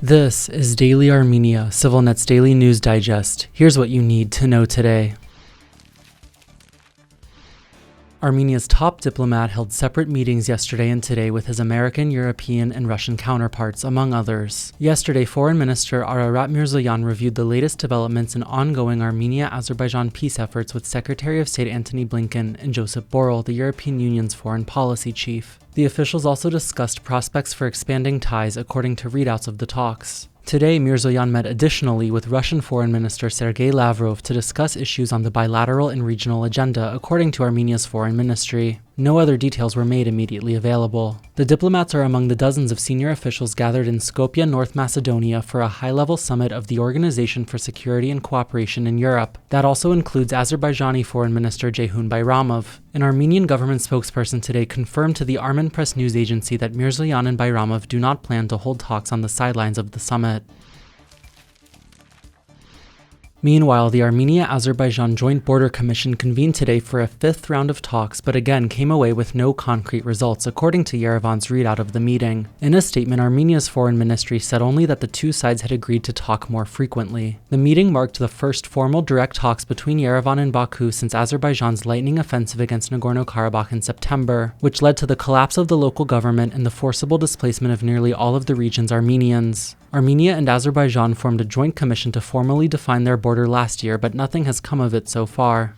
This is Daily Armenia, CivilNet's daily news digest. Here's what you need to know today. Armenia's top diplomat held separate meetings yesterday and today with his American, European, and Russian counterparts, among others. Yesterday, Foreign Minister Ararat Mirzoyan reviewed the latest developments in ongoing Armenia Azerbaijan peace efforts with Secretary of State Antony Blinken and Joseph Borrell, the European Union's foreign policy chief. The officials also discussed prospects for expanding ties according to readouts of the talks. Today, Mirzoyan met additionally with Russian Foreign Minister Sergei Lavrov to discuss issues on the bilateral and regional agenda, according to Armenia's foreign ministry. No other details were made immediately available. The diplomats are among the dozens of senior officials gathered in Skopje, North Macedonia for a high-level summit of the Organization for Security and Cooperation in Europe. That also includes Azerbaijani Foreign Minister Ceyhun Bayramov. An Armenian government spokesperson today confirmed to the Armen press news agency that Mirzoyan and Bayramov do not plan to hold talks on the sidelines of the summit. Meanwhile, the Armenia Azerbaijan Joint Border Commission convened today for a fifth round of talks, but again came away with no concrete results, according to Yerevan's readout of the meeting. In a statement, Armenia's foreign ministry said only that the two sides had agreed to talk more frequently. The meeting marked the first formal direct talks between Yerevan and Baku since Azerbaijan's lightning offensive against Nagorno-Karabakh in September, which led to the collapse of the local government and the forcible displacement of nearly all of the region's Armenians. Armenia and Azerbaijan formed a joint commission to formally define their border last year, but nothing has come of it so far.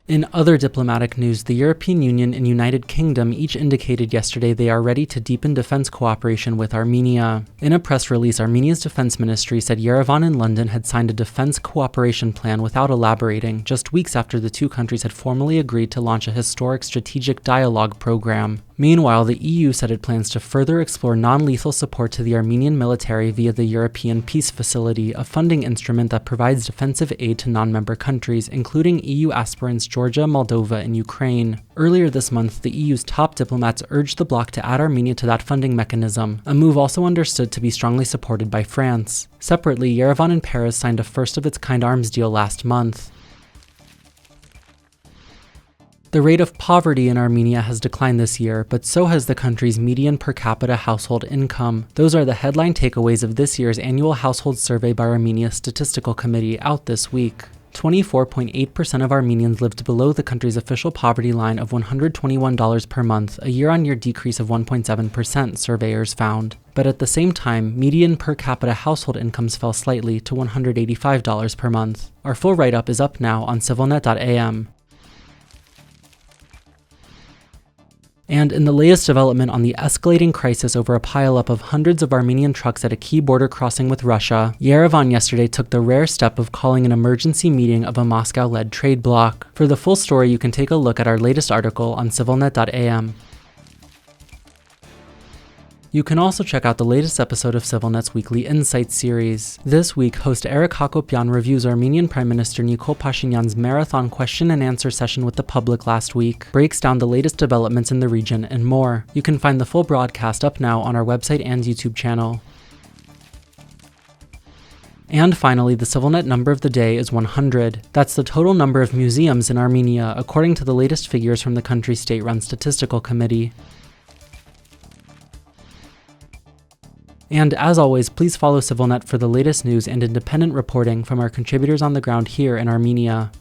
In other diplomatic news, the European Union and United Kingdom each indicated yesterday they are ready to deepen defense cooperation with Armenia. In a press release, Armenia's defense ministry said Yerevan and London had signed a defense cooperation plan without elaborating, just weeks after the two countries had formally agreed to launch a historic strategic dialogue program. Meanwhile, the EU said it plans to further explore non-lethal support to the Armenian military via the European Peace Facility, a funding instrument that provides defensive aid to non-member countries, including EU aspirants Georgia, Moldova, and Ukraine. Earlier this month, the EU's top diplomats urged the bloc to add Armenia to that funding mechanism, a move also understood to be strongly supported by France. Separately, Yerevan and Paris signed a first-of-its-kind arms deal last month. The rate of poverty in Armenia has declined this year, but so has the country's median per capita household income. Those are the headline takeaways of this year's annual household survey by Armenia's Statistical Committee out this week. 24.8% of Armenians lived below the country's official poverty line of $121 per month, a year-on-year decrease of 1.7%, surveyors found. But at the same time, median per capita household incomes fell slightly to $185 per month. Our full write-up is up now on civilnet.am. And in the latest development on the escalating crisis over a pileup of hundreds of Armenian trucks at a key border crossing with Russia, Yerevan yesterday took the rare step of calling an emergency meeting of a Moscow-led trade bloc. For the full story, you can take a look at our latest article on civilnet.am. You can also check out the latest episode of CivilNet's Weekly Insights series. This week, host Eric Hakopian reviews Armenian Prime Minister Nikol Pashinyan's marathon question and answer session with the public last week, breaks down the latest developments in the region, and more. You can find the full broadcast up now on our website and YouTube channel. And finally, the CivilNet number of the day is 100. That's the total number of museums in Armenia, according to the latest figures from the country's state-run statistical committee. And as always, please follow CivilNet for the latest news and independent reporting from our contributors on the ground here in Armenia.